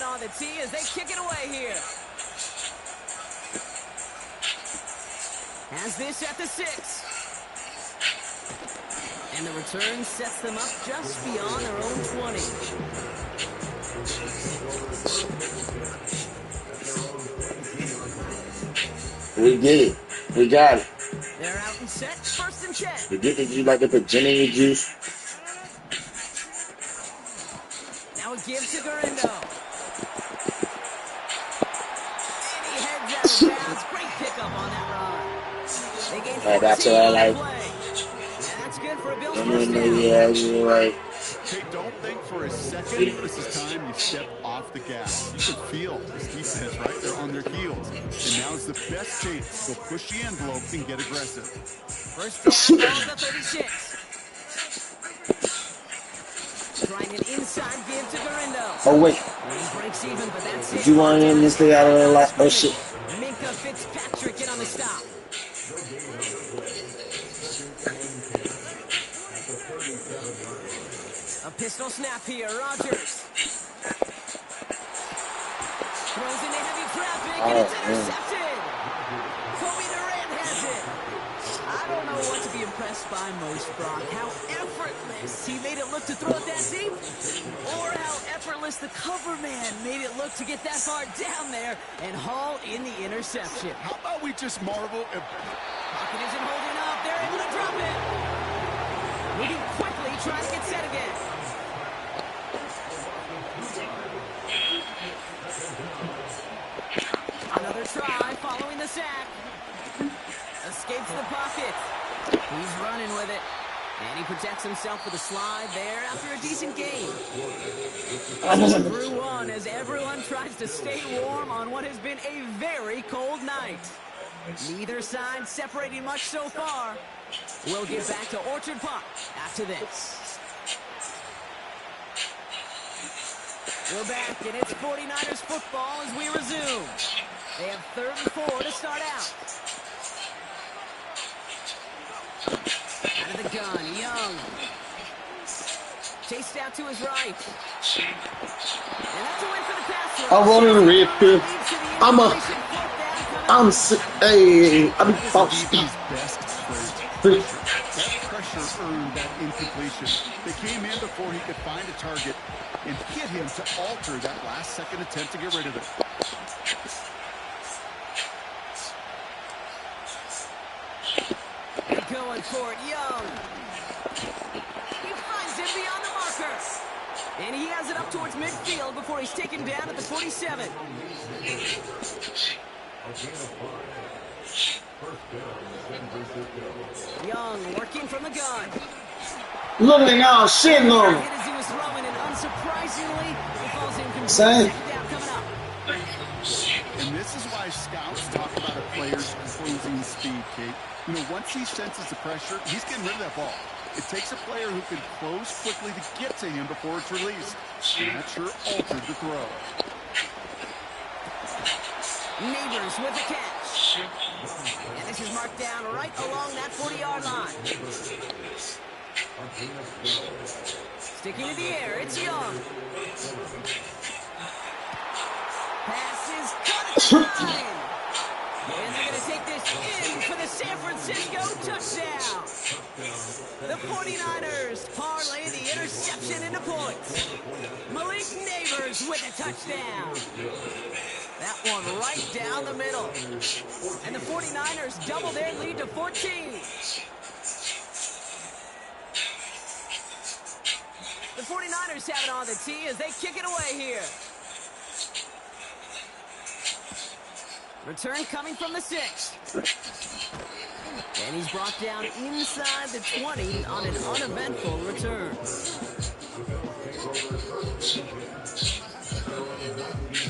it on the tee as they kick it away here. Has this at the 6. And the return sets them up just beyond their own 20. We get it. We got it. They're out and set, 1st and 10. You get it? You like to put gin in your juice? Now a give to Gurindo. And he heads out of bounds. Great pickup on that run. They gain 14 That's what I like. play. And that's good for a Bills first down. Yeah, you're right. Hey, don't think for a second this is time you step off the gas. You can feel this defense, right? They're on their heels. And now is the best chance to push the envelope and get aggressive. First down, ball at the 36. Trying an inside give to Gurindo. Oh, wait. He breaks even, but that's Did it. you want to end this thing out of the last? Oh, shit. Minka Fitzpatrick in on the stop. A pistol snap here, Rodgers. Throws into heavy traffic, and it's intercepted. Kobe Durant has it. I don't know what to be impressed by most, Brock. How effortless he made it look to throw it that deep, or how effortless the cover man made it look to get that far down there and haul in the interception. How about we just marvel if... Pocket isn't holding up. They're able to drop it. Moving quickly, trying to get set again. Another try following the sack. Escapes the pocket. He's running with it. And he protects himself with a slide there after a decent game. Through one as everyone tries to stay warm on what has been a very cold night. Neither side separating much so far. We'll get back to Orchard Park after this. We're back, and it's 49ers football as we resume. They have 3rd and 4 to start out. Out of the gun, Young. Chased out to his right. And that's a win for the pass rush. I want to rip it. Hey, I'm Best that pressure earned that incompletion. They came in before he could find a target and hit him to alter that last-second attempt to get rid of it. Going for it, Young. He finds him beyond the marker. And he has it up towards midfield before he's taken down at the 47. Young working from the gun. Looking out, shit, no. Hit as he was throwing, and unsurprisingly, he falls incomplete. Same. Second down coming up. And this is why scouts talk about a player's closing speed, Kate. You know, once he senses the pressure, he's getting rid of that ball. It takes a player who can close quickly to get to him before it's released. And that sure altered the throw. Neighbors with the catch. And this is marked down right along that 40-yard line. Sticking in the air, it's Young. Pass is cut at the line. And they're going to take this in for the San Francisco touchdown. The 49ers parlay the interception into points. Malik Neighbors with a touchdown. That one right down the middle. And the 49ers double their lead to 14. The 49ers have it on the tee as they kick it away here. Return coming from the 6. And he's brought down inside the 20 on an uneventful return.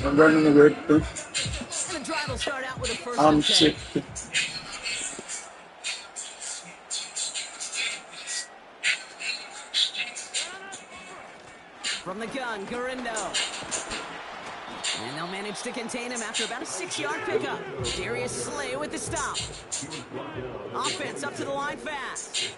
I'm running the red too. And the drive will start out with a first I'm and 10. sick. From the gun, Gurindo. And they'll manage to contain him after about a 6-yard pickup. Darius Slay with the stop. Offense up to the line fast.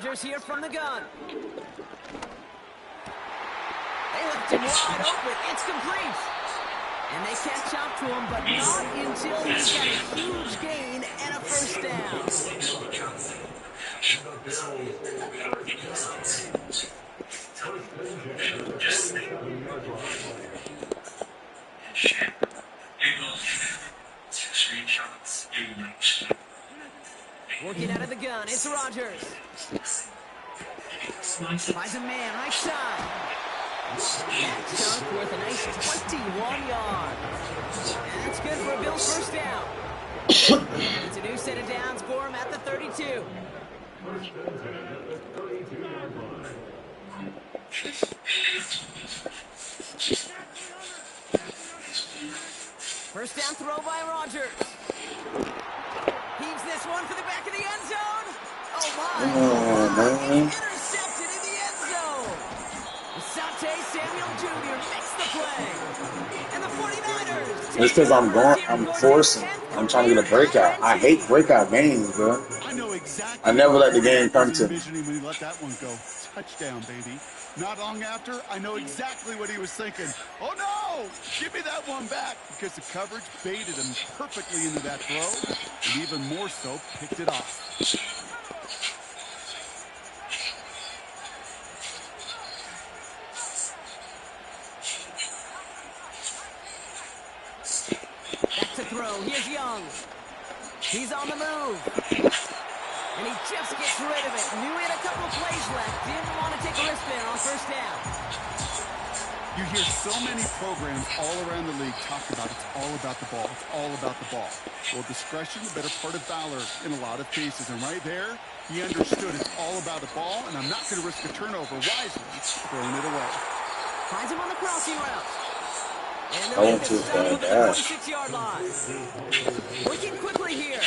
Rodgers here from the gun. They left him wide open. It's complete. And they catch up to him, but not until he's got a huge gain and a first down. Working out of the gun, it's Rodgers. Finds a man, right side. That dunk worth a nice 21 yards. That's good for a Bills first down. It's a new set of downs for him at the 32. First down throw by Rodgers. Heaves this one for the back of the end zone. Oh my! Intercepted in the end zone. Asante Samuel Jr. makes the play. And the 49ers. It's because I'm forcing. I'm trying to get a breakout. I hate breakout games, bro. I know exactly. I never let the game come to me. When he let that one go. Touchdown, baby. Not long after, I know exactly what he was thinking. Oh, no! Give me that one back. Because the coverage baited him perfectly into that throw. And even more so, picked it off. Back to throw. Here's Young. He's on the move. And he just gets rid of it. Knew he had a couple of plays left. Didn't want to take a risk there on first down. You hear so many programs all around the league talk about it's all about the ball. It's all about the ball. Well, discretion, the better part of valor in a lot of cases. And right there, he understood it's all about the ball, and I'm not going to risk a turnover wisely, throwing it away. Finds him on the crossing route. And I went too far. the 46-yard line. Working quickly here.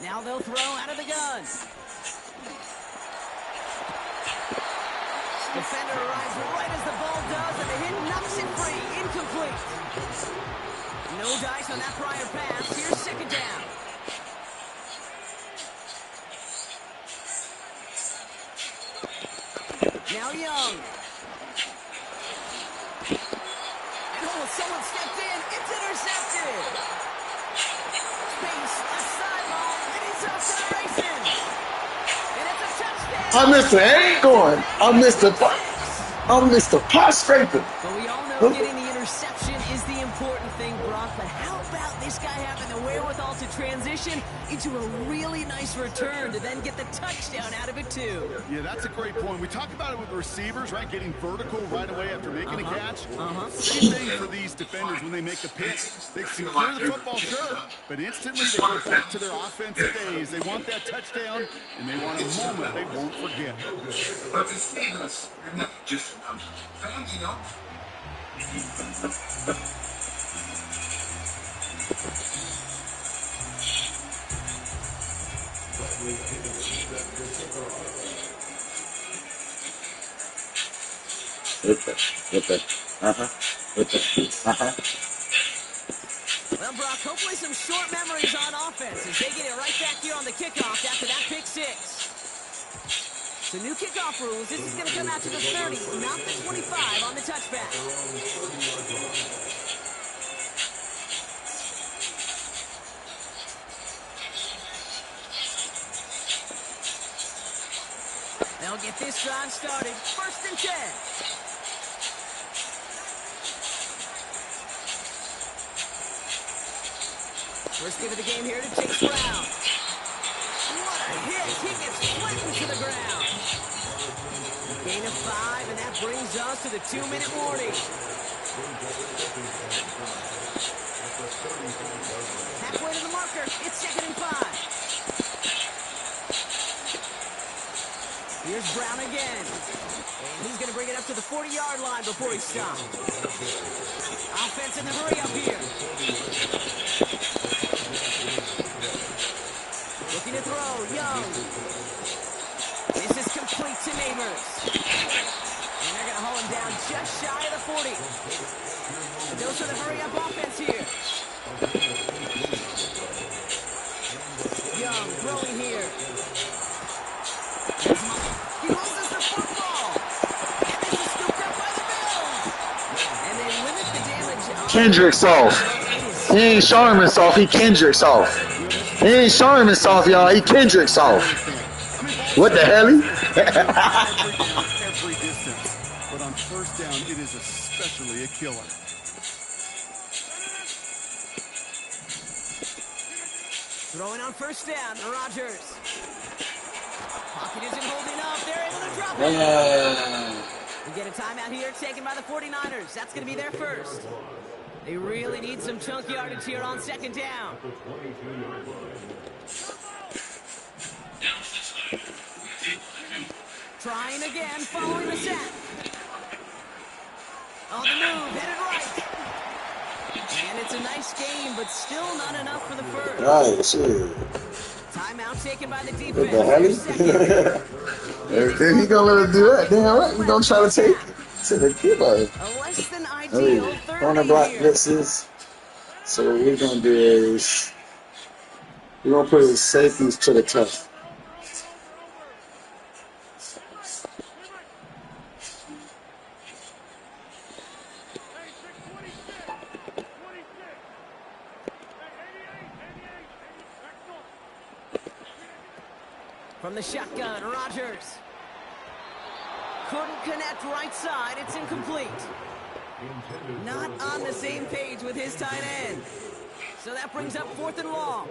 Now they'll throw out of the gun. Defender arrives right as the ball does, and the hit knocks it free. Incomplete. No dice on that prior pass. Here's second down. Now Young. And someone stepped in. It's intercepted. Space, left sideline, and he's off to the races. And it's a touchdown. I missed the ankle. I missed the pot scraper. But we all know getting the interception is the important thing, Brock. But how about this guy having the wherewithal to transition into a really nice return to then get the touchdown out of it, too? Yeah, that's a great point. We talk about it with receivers, right? Getting vertical right away after making a catch. Same thing for these defenders when they make a pick. They secure the football, sure, but instantly they go back to their offensive days. They want that touchdown, and they want a moment they won't forget. But receivers are not just fans, you know. Well, Brock, hopefully some short memories on offense as they get it right back here on the kickoff after that pick six. So new kickoff rules. This is going to come out to the 30, not the 25 on the touchback. They'll get this drive started. First and 10. First hit of the game here to Chase Brown. What a hit. He gets flattened to the ground. Gain of 5, and that brings us to the 2-minute warning. Halfway to the marker. It's 2nd and 5. Here's Brown again. And he's going to bring it up to the 40-yard line before he stops. Offense in the hurry up here. Looking to throw, Young. This is complete to Neighbors. And they're going to haul him down just shy of the 40. And those are the hurry-up offense here. Kendrick soft. He ain't Charmin soft. He Kendrick soft. He ain't Charmin soft, y'all. He Kendrick soft. What the hell? Every down, every distance. But on first down, it is especially a killer. Throwing on first down, Rodgers. Pocket isn't holding up. They're able to drop it. We get a timeout here taken by the 49ers. That's going to be their first. They really need some chunk yardage here on second down. Trying again, following the set. On the move, headed right. And it's a nice game, but still not enough for the first. Right, shit. Timeout taken by the defense. What the hell? If he gonna let us do that, damn right. We gonna try to take it to the keeper. A less than ideal Corner block blitzes. So what we're gonna do is we're gonna put his safeties to the tough. From the shotgun, Rodgers. Couldn't connect right side. It's incomplete. Not on the same page with his tight end. So that brings up 4th and long.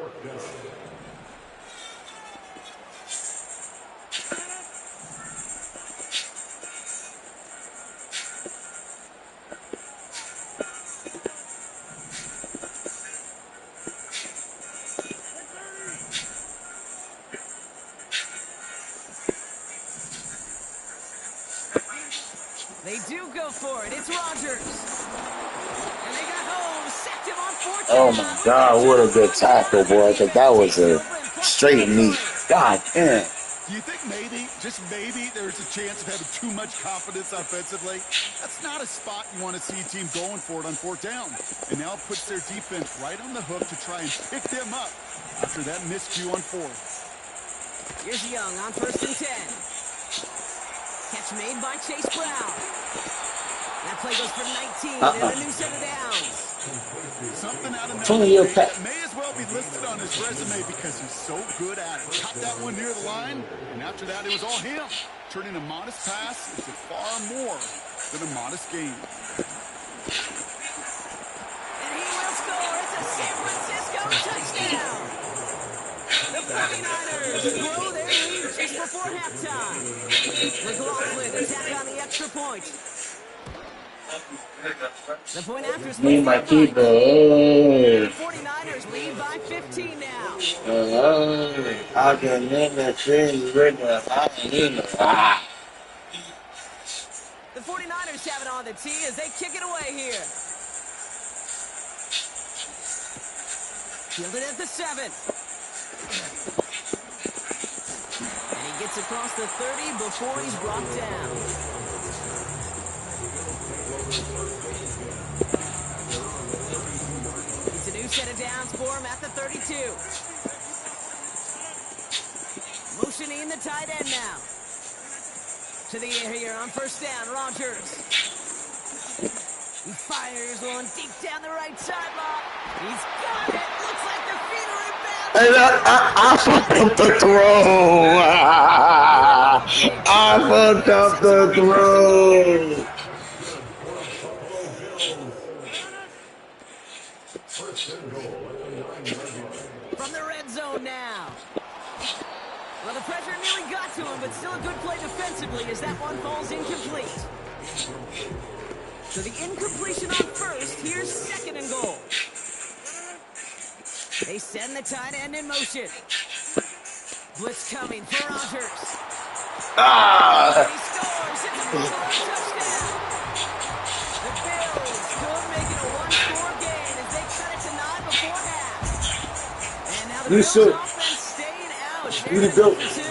They do go for it. It's Rodgers. And they got home. Sacked him on 4th down. Oh my God, what a good tackle, boy. Because that was a straight knee. God damn. Do you think maybe, just maybe, there's a chance of having too much confidence offensively? That's not a spot you want to see a team going for it on 4th down. And now it puts their defense right on the hook to try and pick them up after that miscue on 4th. Here's Young on 1st and 10. Catch made by Chase Brown. That play goes for 19 and a new set of downs. Something out of that may as well be listed on his resume because he's so good at it. Caught that one near the line, and after that it was all him. Turning a modest pass into far more than a modest game. And he will score. It's a San Francisco touchdown. The 49ers grow their lead just before halftime. McLaughlin attack on the extra point. The point after Me and my keeper. The 49ers lead by 15 now. I can never change with the The 49ers have it on the tee as they kick it away here. Fielded at the 7. And he gets across the 30 before he's brought down. It's a new set of downs for him at the 32. Motioning the tight end now. To the air here on 1st down, Rodgers. He fires one deep down the right sideline. He's got it. Looks like the feet are in bounds. Hey, I fucked up the throw. I fucked up the throw. From the red zone now. Well, the pressure nearly got to him, but still a good play defensively as that one falls incomplete. So the incompletion on 1st, here's 2nd and goal. They send the tight end in motion. Blitz coming for Rodgers. He scores. It's a touchdown. The Bills could make it a one-score game as they cut it to 9 before half. And now the Bills offense staying out. They're for 2.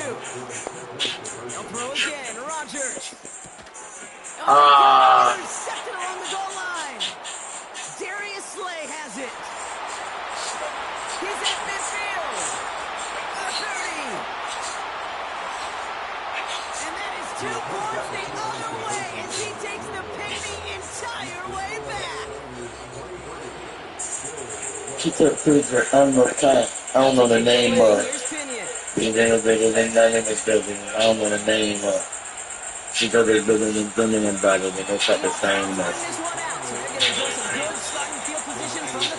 They'll throw again. Rodgers. Intercepted along the goal line. Darius Slay has it. He's at midfield. The 30. And that is 2 points the other way as he takes the pay the entire way back. She took Cruiser, I don't know the time. I don't know the name of. Here's Pinion. She's in the building, and not in the building. I don't know the name of. She go to the building and building and body, and they got the same This one out, so they're going to enjoy some good starting field position from the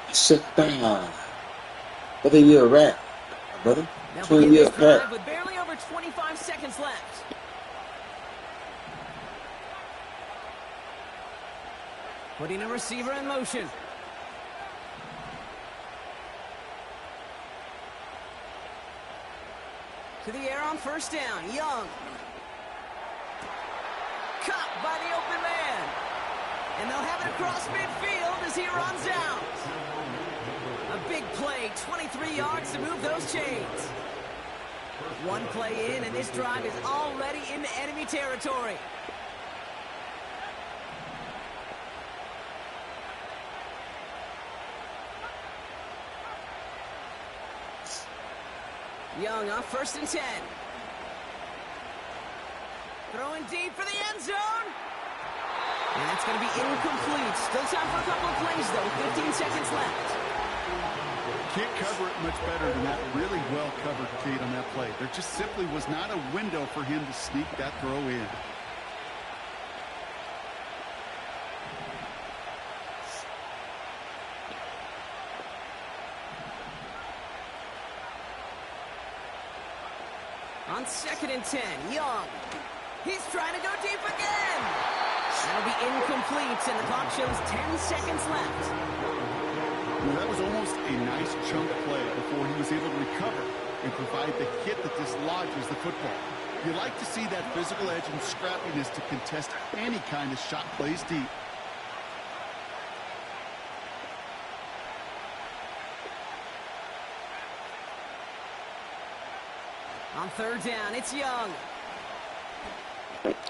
30. Sit down. What are you a rat, brother? Now 20 begin years this drive rat. with barely over 25 seconds left. Putting a receiver in motion. To the air on first down. Young. Caught by the open man. And they'll have it across midfield as he runs out. A big play, 23 yards to move those chains. One play in, and this drive is already into enemy territory. Young off first and 10. Throwing deep for the end zone. And that's going to be incomplete. Still time for a couple of plays, though. 15 seconds left. Can't cover it much better than that. Really well covered, Kate, on that play. There just simply was not a window for him to sneak that throw in. On second and 10, Young. He's trying to go deep again. That'll be incomplete, and the clock shows 10 seconds left. Well, that was almost a nice chunk play before he was able to recover and provide the hit that dislodges the football. You like to see that physical edge and scrappiness to contest any kind of shot plays deep. On third down, it's Young. That's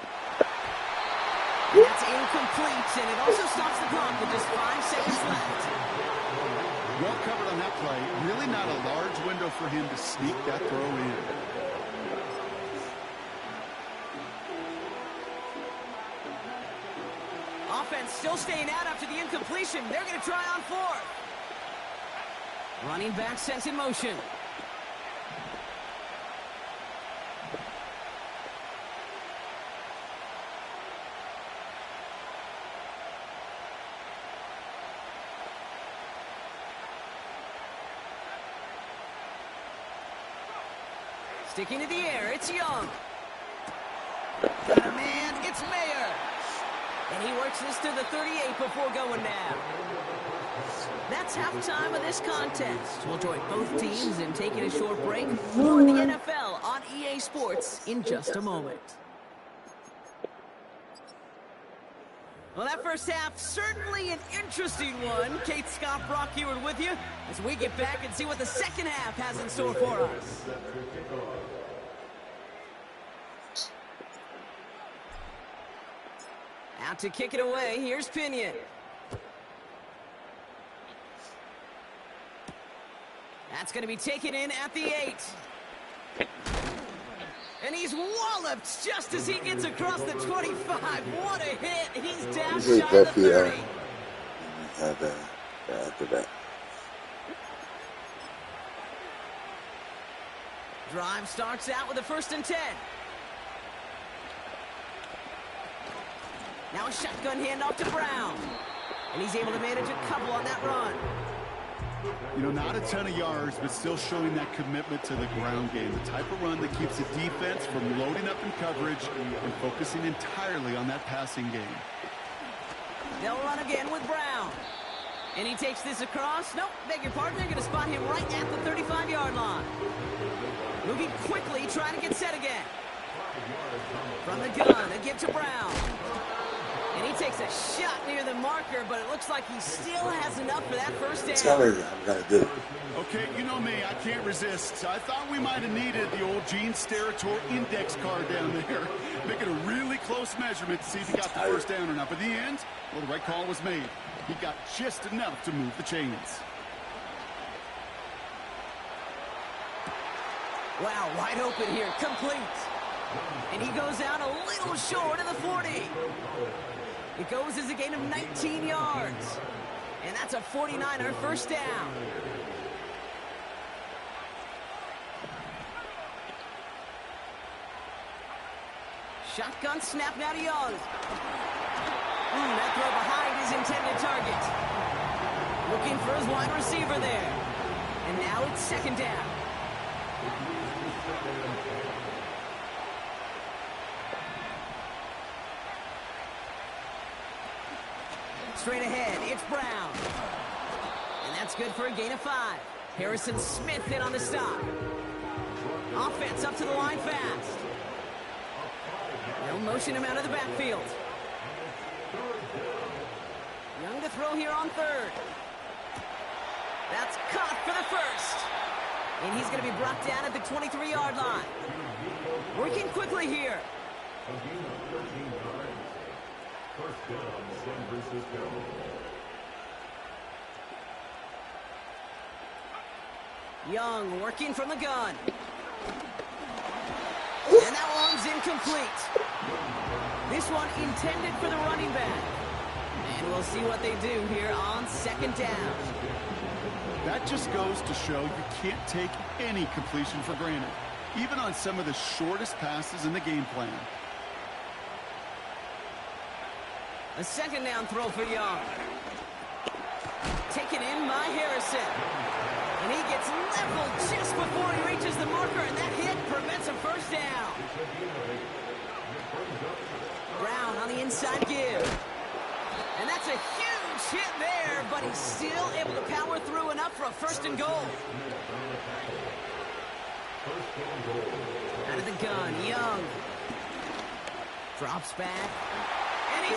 incomplete, and it also stops the clock with just 5 seconds left. Well covered on that play. Really not a large window for him to sneak that throw in. Offense still staying out after the incompletion. They're going to try on fourth. Running back sent in motion. Sticking to the air, it's Young. Got a man, it's Mayer. And he works this to the 38 before going down. That's halftime of this contest. We'll join both teams in taking a short break. More of the NFL on EA Sports in just a moment. Well, that first half, certainly an interesting one. Kate, Scott, Brock Ewart with you as we get back and see what the second half has in store for us. Out to kick it away, here's Pinion. That's going to be taken in at the 8. And he's walloped just as he gets across the 25. What a hit. He's down shy of the 30. After that. Drive starts out with a first and 10. Now a shotgun handoff to Brown. And he's able to manage a couple on that run. You know, not a ton of yards, but still showing that commitment to the ground game. The type of run that keeps the defense from loading up in coverage and focusing entirely on that passing game. They'll run again with Brown. And he takes this across. Nope, beg your pardon. They're going to spot him right at the 35-yard line. Moving quickly, trying to get set again. From the gun, a give to Brown. And he takes a shot near the marker, but it looks like he still has enough for that first down. Tell me, I gotta do it. Okay, you know me, I can't resist. I thought we might have needed the old Gene Steratore index card down there. Making a really close measurement to see if he got the first down or not. But in the end, well, the right call was made. He got just enough to move the chains. Wow, wide open here, complete. And he goes out a little short of the 40. It goes as a gain of 19 yards. And that's a 49er first down. Shotgun snap now to Young. That throw behind his intended target. Looking for his wide receiver there. And now it's second down. Straight ahead, it's Brown. And that's good for a gain of 5. Harrison Smith in on the stop. Offense up to the line fast. They'll motion him out of the backfield. Young to throw here on third. That's caught for the first. And he's going to be brought down at the 23-yard line. Working quickly here. First down, San Francisco. Young working from the gun. And that one's incomplete. This one intended for the running back. And we'll see what they do here on second down. That just goes to show you can't take any completion for granted, even on some of the shortest passes in the game plan. A second down throw for Young. Taken in by Harrison. And he gets leveled just before he reaches the marker, and that hit prevents a first down. Brown on the inside give. And that's a huge hit there, but he's still able to power through enough for a first and goal. Out of the gun, Young. Drops back.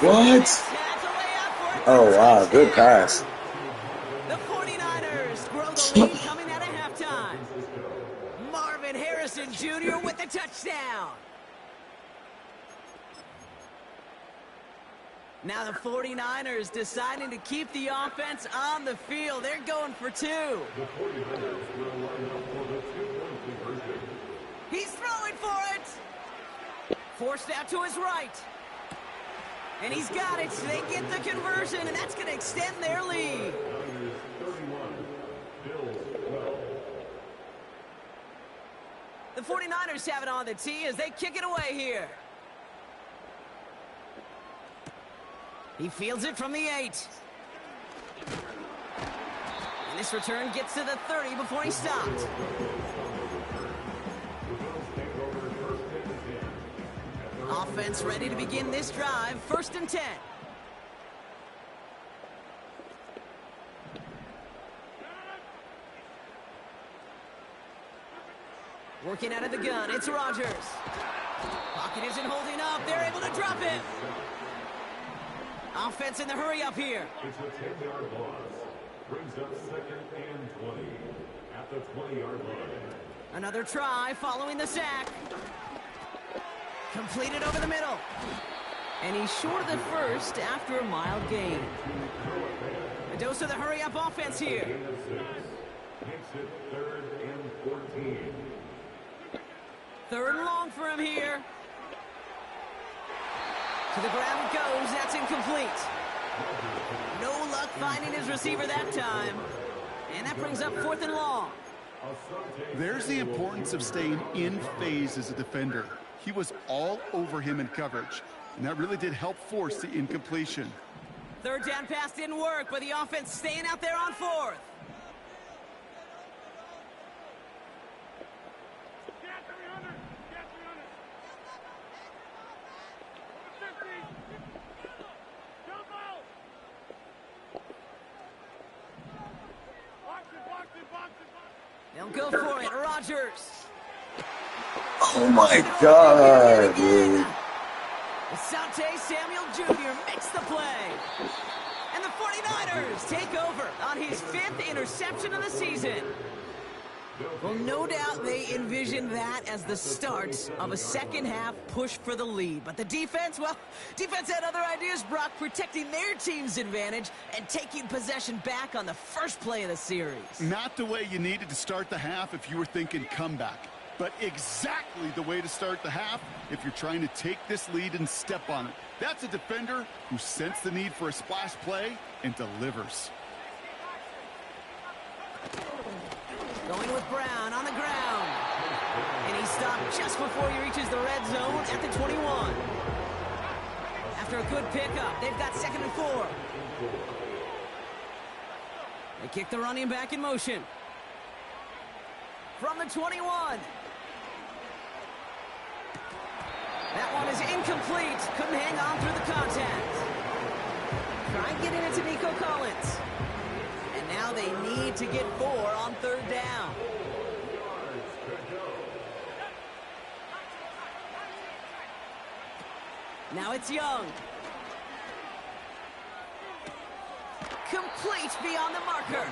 What? Oh, wow. Good pass. The 49ers grow the lead coming out of halftime. Marvin Harrison Jr. with the touchdown. Now the 49ers deciding to keep the offense on the field. They're going for 2. He's throwing for it. Forced out to his right. And he's got it. They get the conversion, and that's going to extend their lead. The 49ers have it on the tee as they kick it away here. He fields it from the 8. And this return gets to the 30 before he stopped. Offense ready to begin this drive. First and 10. Working out of the gun, it's Rodgers. Pocket isn't holding up. They're able to drop it. Offense in the hurry up here. It's a 10-yard loss. Brings up second and 20 at the 20-yard line. Another try following the sack. Completed over the middle. And he's short of the first after a mild gain. A dose of the hurry-up offense here. Makes it third and 14. Third and long for him here. To the ground it goes. That's incomplete. No luck finding his receiver that time. And that brings up fourth and long. There's the importance of staying in phase as a defender. He was all over him in coverage, and that really did help force the incompletion. Third down pass didn't work, but the offense staying out there on fourth. They'll go for it, Rodgers. Oh, my God, dude. Asante Samuel Jr. makes the play. And the 49ers take over on his 5th interception of the season. Well, no doubt they envisioned that as the start of a second-half push for the lead. But the defense, well, defense had other ideas, Brock, protecting their team's advantage and taking possession back on the first play of the series. Not the way you needed to start the half if you were thinking comeback. but exactly the way to start the half if you're trying to take this lead and step on it. That's a defender who sensed the need for a splash play and delivers. Going with Brown on the ground. And he stopped just before he reaches the red zone at the 21. After a good pickup, they've got 2nd and 4. They kick the running back in motion. From the 21. That one is incomplete. Couldn't hang on through the contact. Try and get it into Nico Collins. And now they need to get 4 on 3rd down. Now it's Young. Complete beyond the marker.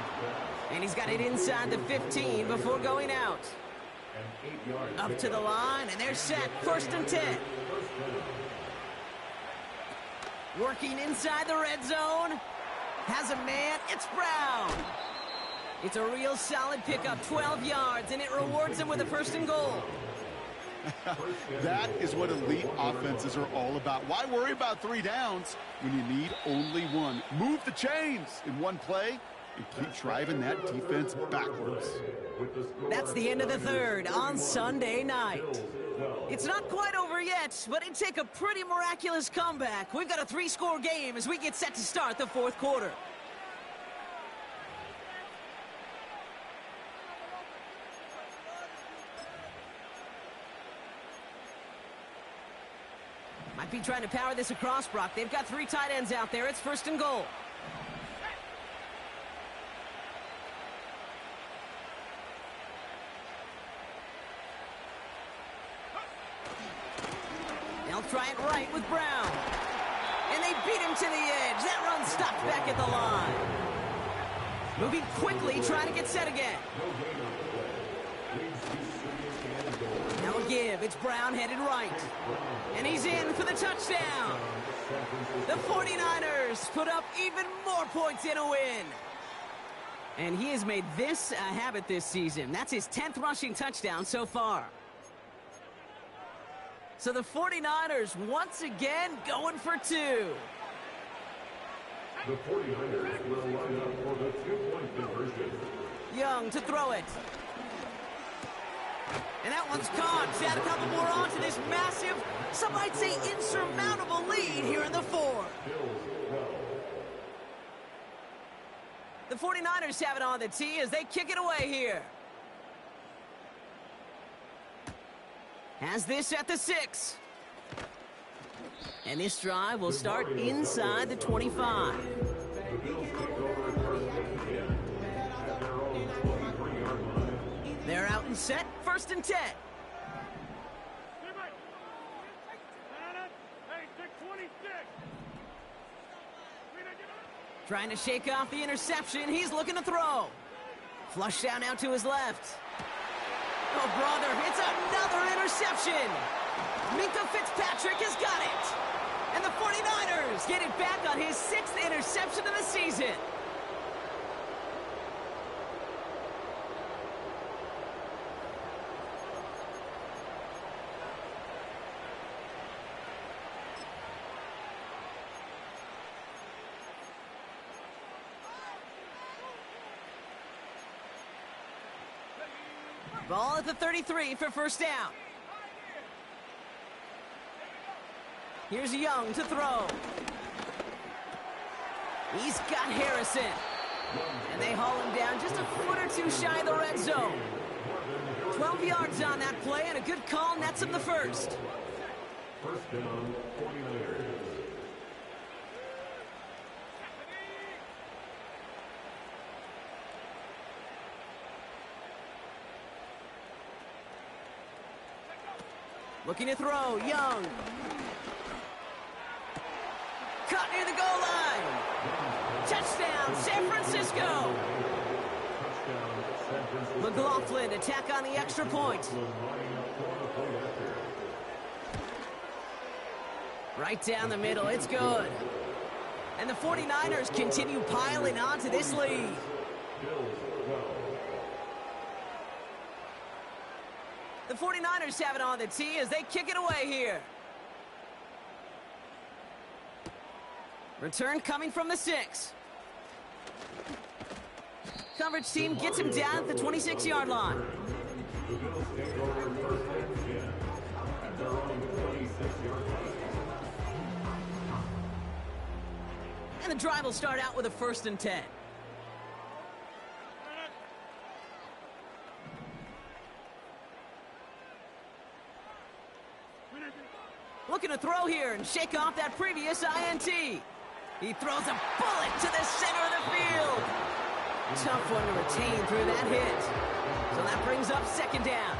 And he's got it inside the 15 before going out. Up to the line, and they're set. 1st and 10. Working inside the red zone. Has a man. It's Brown. It's a real solid pickup. 12 yards, and it rewards him with a 1st and goal. That is what elite offenses are all about. Why worry about 3 downs when you need only 1? Move the chains in one play and keep driving that defense backwards. That's the end of the 3rd on Sunday night. It's not quite over yet, but it'd take a pretty miraculous comeback. We've got a 3-score game as we get set to start the 4th quarter. Might be trying to power this across, Brock. They've got 3 tight ends out there. It's 1st and goal. They'll try it right with Brown. And they beat him to the edge. That run stopped back at the line. Moving quickly, trying to get set again. Now a give. It's Brown headed right. And he's in for the touchdown. The 49ers put up even more points in a win. And he has made this a habit this season. That's his 10th rushing touchdown so far. So the 49ers once again going for 2. The 49ers will line up for the 2-point conversion. Young to throw it. And that one's caught. He's add a couple more on to this massive, some might say insurmountable lead here in the 4th. The 49ers have it on the tee as they kick it away here. Has this at the 6. And this drive will start inside the 25. They're out and set. 1st and 10. Trying to shake off the interception. He's looking to throw. Flush down out to his left. Oh, brother, it's another interception. Minkah Fitzpatrick has got it. And the 49ers get it back on his 6th interception of the season. Ball at the 33 for 1st down. Here's Young to throw. He's got Harrison. And they haul him down just a foot or 2 shy of the red zone. 12 yards on that play, and a good call nets him the 1st. 1st down, 49ers. Looking to throw, Young. Caught near the goal line. Touchdown, San Francisco. McLaughlin attack on the extra point. Right down the middle, it's good. And the 49ers continue piling on to this lead. The 49ers have it on the tee as they kick it away here. Return coming from the 6. Coverage team gets him down at the 26-yard line. The Bills take over first and 10 at their own 26-yard line. And the drive will start out with a 1st and 10. Looking to throw here and shake off that previous INT. He throws a bullet to the center of the field. Tough one to retain through that hit. So that brings up 2nd down.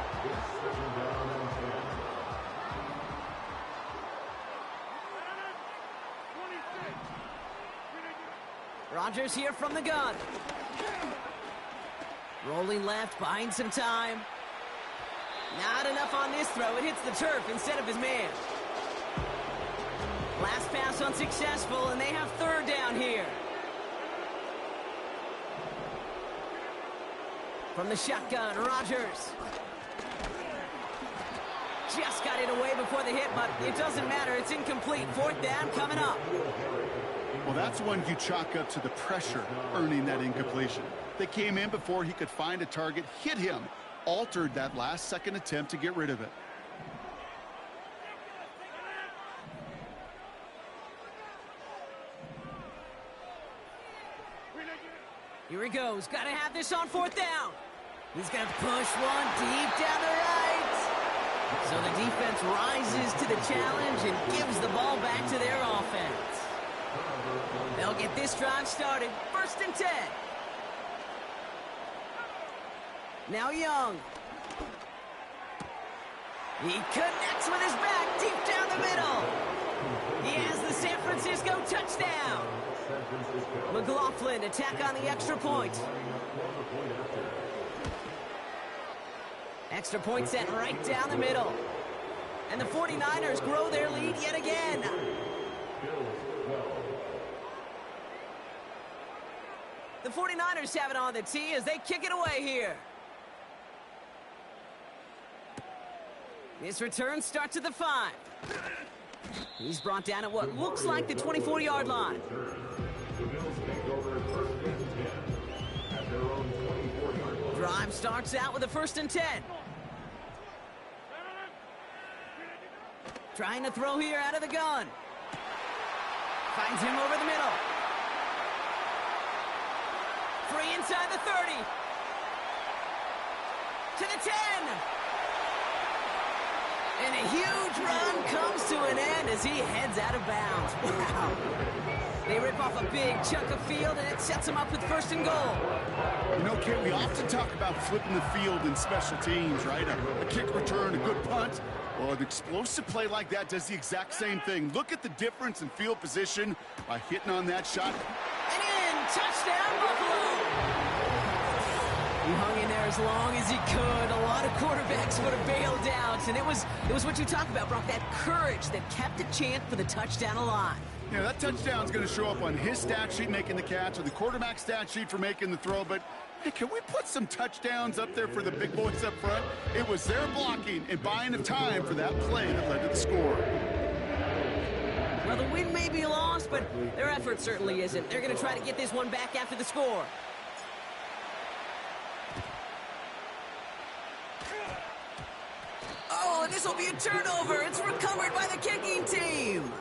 Rodgers here from the gun. Rolling left, buying some time. Not enough on this throw. It hits the turf instead of his man. Last pass unsuccessful, and they have 3rd down here. From the shotgun, Rodgers. Just got it away before the hit, but it doesn't matter. It's incomplete. 4th down coming up. Well, that's one you chalk up to the pressure earning that incompletion. They came in before he could find a target, hit him, altered that last-second attempt to get rid of it. Here he goes. Got to have this on 4th down. He's going to push one deep down the right. So the defense rises to the challenge and gives the ball back to their offense. They'll get this drive started. 1st and 10. Now Young. He connects with his back deep down the middle. He has the San Francisco touchdown. McLaughlin attack on the extra point. Extra point set right down the middle. And the 49ers grow their lead yet again. The 49ers have it on the tee as they kick it away here. This return starts at the 5. He's brought down at what looks like the 24-yard line. The Bills take over first and 10 at their own 24-yard line. Drive starts out with a 1st and 10. Trying to throw here out of the gun. Finds him over the middle. Free inside the 30. To the 10. And a huge run comes to an end as he heads out of bounds. Wow. They rip off a big chunk of field, and it sets them up with 1st and goal. You know, Kate, we often talk about flipping the field in special teams, right? A kick return, a good punt. Well, an explosive play like that does the exact same thing. Look at the difference in field position by hitting on that shot. And in, touchdown, Buffalo. He hung in there as long as he could. A lot of quarterbacks would have bailed out, and it was what you talk about, Brock, that courage that kept the chant for the touchdown alive. Yeah, that touchdown's going to show up on his stat sheet making the catch or the quarterback stat sheet for making the throw, but hey, can we put some touchdowns up there for the big boys up front? It was their blocking and buying of time for that play that led to the score. Well, the win may be lost, but their effort certainly isn't. They're going to try to get this one back after the score. Oh, this will be a turnover. It's recovered by the kicking team.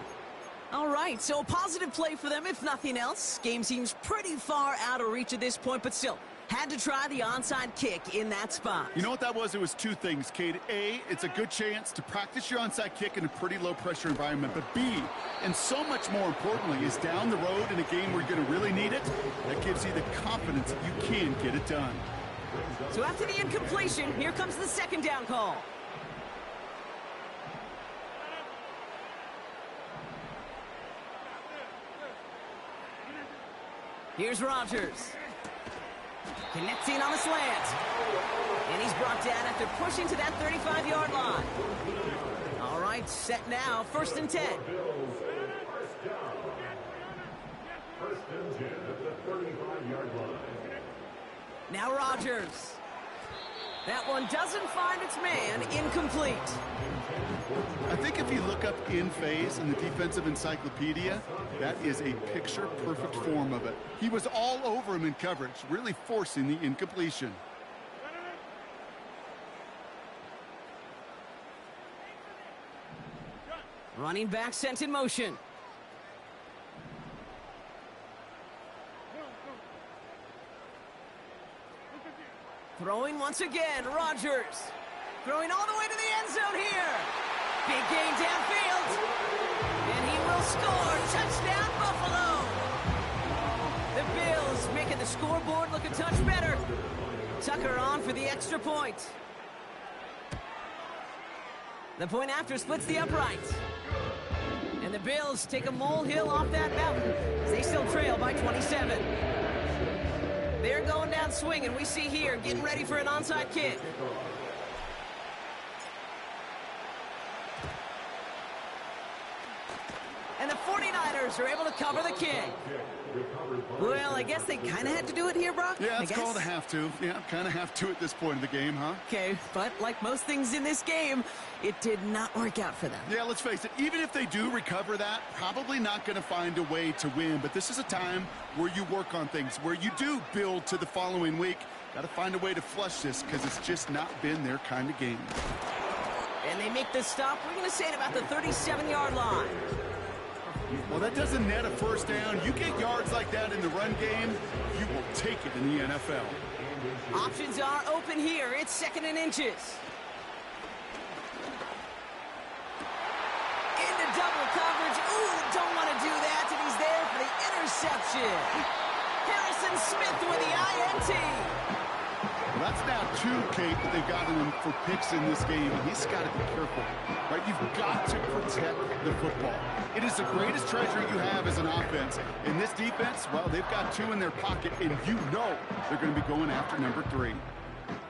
All right, so a positive play for them, if nothing else. Game seems pretty far out of reach at this point, but still, had to try the onside kick in that spot. You know what that was? It was two things, Kate. A, it's a good chance to practice your onside kick in a pretty low-pressure environment. But B, and so much more importantly, is down the road in a game where you're going to really need it, that gives you the confidence that you can get it done. So after the incompletion, here comes the 2nd down call. Here's Rodgers. Connecting on the slant. And he's brought down after pushing to that 35-yard line. All right, set now, 1st and 10. First and 10 at the 35-yard line. Now Rodgers. That one doesn't find its man. Incomplete. I think if you look up in phase in the defensive encyclopedia, that is a picture-perfect form of it. He was all over him in coverage, really forcing the incompletion. Running back sent in motion. Throwing once again, Rodgers. Throwing all the way to the end zone here. Big gain downfield. And he will score. Touchdown, Buffalo. The Bills making the scoreboard look a touch better. Tucker on for the extra point. The point after splits the uprights. And the Bills take a molehill off that mountain as they still trail by 27. They're going down swinging. We see here, getting ready for an onside kick. And the 49ers are able to cover the kick. Well, I guess they kind of had to do it here, Brock. Yeah, it's called a have to. Yeah, kind of have to at this point of the game, huh? Okay, but like most things in this game, it did not work out for them. Yeah, let's face it, even if they do recover that, probably not going to find a way to win. But this is a time where you work on things, where you do build to the following week. Got to find a way to flush this because it's just not been their kind of game. And they make this stop, we're going to say, at about the 37-yard line. Well, that doesn't net a first down. You get yards like that in the run game, you will take it in the NFL. Options are open here. It's second and inches. Into double coverage. Ooh, don't want to do that. And he's there for the interception. Harrison Smith with the INT. Well, that's now two, Kate, that they've gotten him for picks in this game, and he's got to be careful, right? You've got to protect the football. It is the greatest treasure you have as an offense. In this defense, well, they've got two in their pocket, and you know they're going to be going after number 3.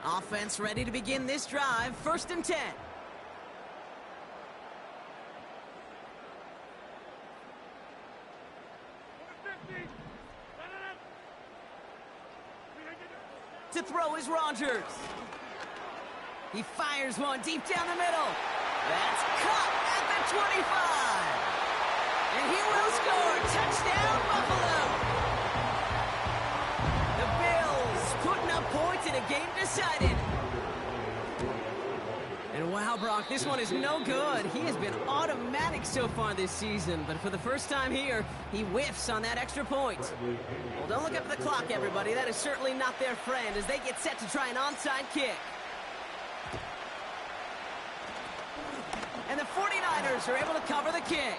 Offense ready to begin this drive. First and 10. To throw is Rodgers. He fires one deep down the middle. That's caught at the 25. And he will score. Touchdown, Buffalo. The Bills putting up points in a game decided. And wow, Brock, this one is no good. He has been automatic so far this season, but for the first time here, he whiffs on that extra point. Well, don't look up at the clock, everybody. That is certainly not their friend as they get set to try an onside kick. And the 49ers are able to cover the kick.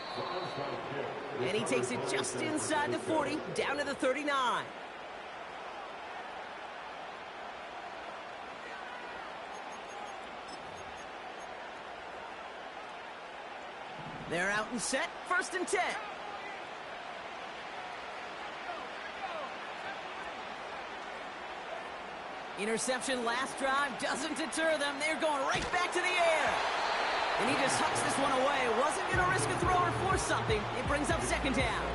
And he takes it just inside the 40, down to the 39. They're out and set, first and 10. Interception last drive doesn't deter them. They're going right back to the air. And he just hucks this one away. Wasn't going to risk a throw or force something. It brings up second down.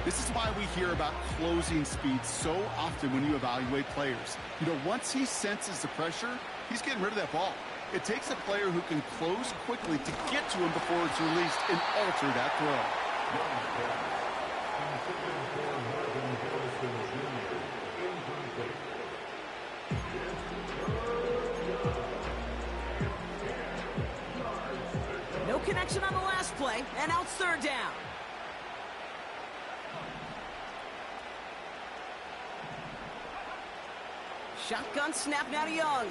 This is why we hear about closing speed so often when you evaluate players. You know, once he senses the pressure, he's getting rid of that ball. It takes a player who can close quickly to get to him before it's released and alter that throw. No connection on the last play, and now it's third down. Shotgun snap now to Young.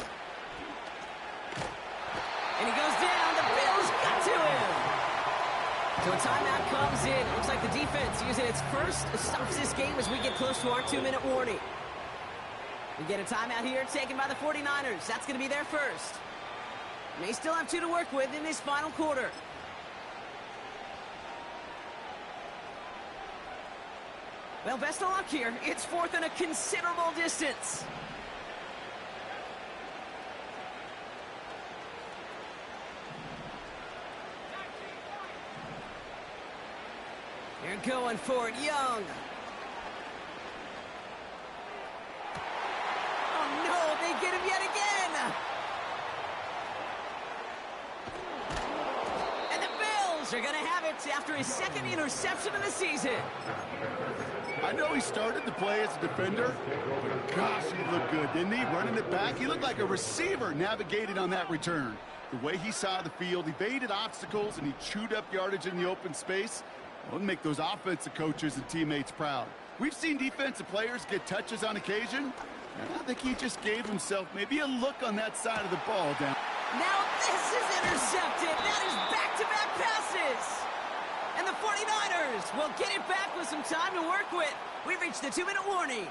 And he goes down. The Bills got to him. So a timeout comes in. Looks like the defense using its first stops this game as we get close to our 2-minute warning. We get a timeout here taken by the 49ers. That's going to be their first. They still have 2 to work with in this final quarter. Well, best of luck here. It's fourth and a considerable distance. They're going for it, Young. Oh, no, they get him yet again. And the Bills are going to have it after his second interception of the season. I know he started the play as a defender, but gosh, he looked good, didn't he? Running it back, he looked like a receiver navigating on that return. The way he saw the field, evaded obstacles, and he chewed up yardage in the open space. Well, it'll make those offensive coaches and teammates proud. We've seen defensive players get touches on occasion, and I think he just gave himself maybe a look on that side of the ball down. Now this is intercepted. That is back-to-back passes. And the 49ers will get it back with some time to work with. We've reached the 2-minute warning.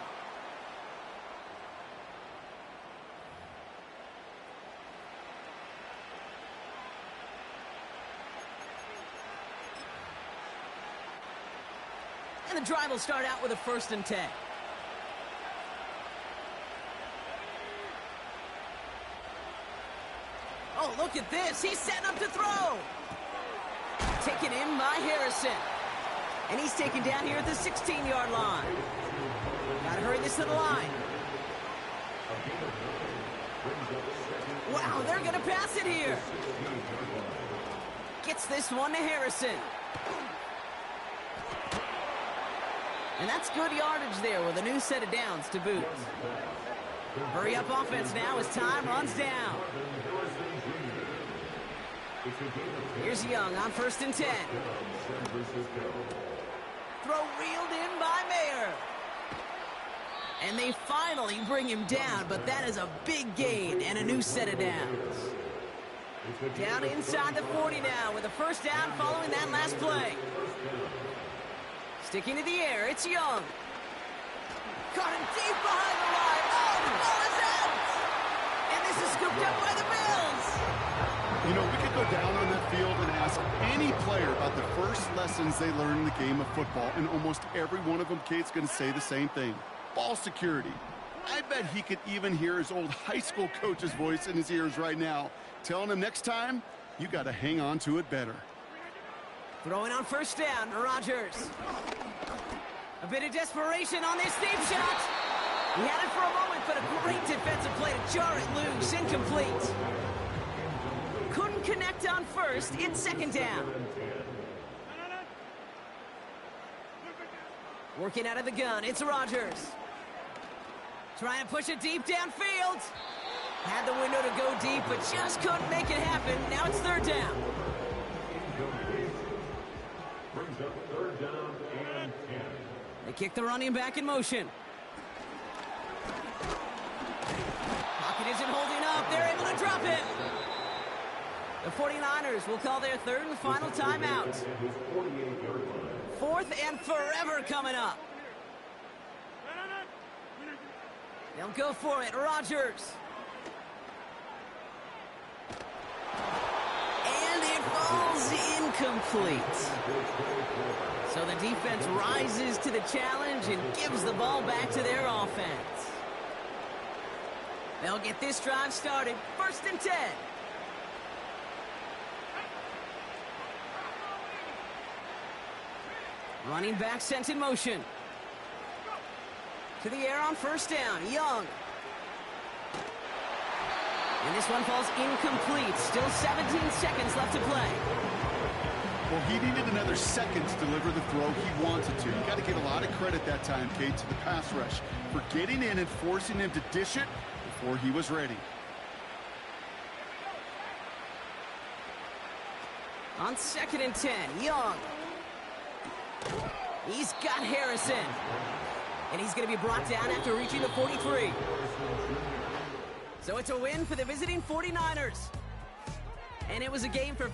And the drive will start out with a 1st and 10. Oh, look at this. He's setting up to throw. Taken in by Harrison. And he's taken down here at the 16-yard line. Got to hurry this to the line. Wow, they're going to pass it here. Gets this one to Harrison. And that's good yardage there with a new set of downs to boot. Hurry up offense now as time runs down. Here's Young on 1st and 10. Throw reeled in by Mayer. And they finally bring him down, but that is a big gain and a new set of downs. Down inside the 40 now with a 1st down following that last play. Sticking to the air, it's Young. Caught him deep behind the line. Oh, the ball is out! And this is scooped up by the Bills. You know, we could go down on that field and ask any player about the first lessons they learned in the game of football, and almost every one of them, Kate's going to say the same thing. Ball security. I bet he could even hear his old high school coach's voice in his ears right now, telling him next time, you got to hang on to it better. Throwing on 1st down, Rodgers. A bit of desperation on this deep shot. He had it for a moment, but a great defensive play to jar it loose. Incomplete. Couldn't connect on 1st. It's 2nd down. Working out of the gun, it's Rodgers. Trying to push it deep downfield. Had the window to go deep, but just couldn't make it happen. Now it's 3rd down. Brings up 3rd down and 10. They kick the running back in motion. Pocket isn't holding up. They're able to drop it. The 49ers will call their 3rd and final timeout. 4th and forever coming up. They'll go for it. Rodgers. And it falls incomplete. So the defense rises to the challenge and gives the ball back to their offense. They'll get this drive started. 1st and 10. Running back sent in motion. To the air on 1st down. Young. And this one falls incomplete. Still 17 seconds left to play. Well, he needed another second to deliver the throw he wanted to. You got to give a lot of credit that time, Kate, to the pass rush for getting in and forcing him to dish it before he was ready. On 2nd and 10, Young. He's got Harrison. And he's going to be brought down after reaching the 43. So it's a win for the visiting 49ers. And it was a game for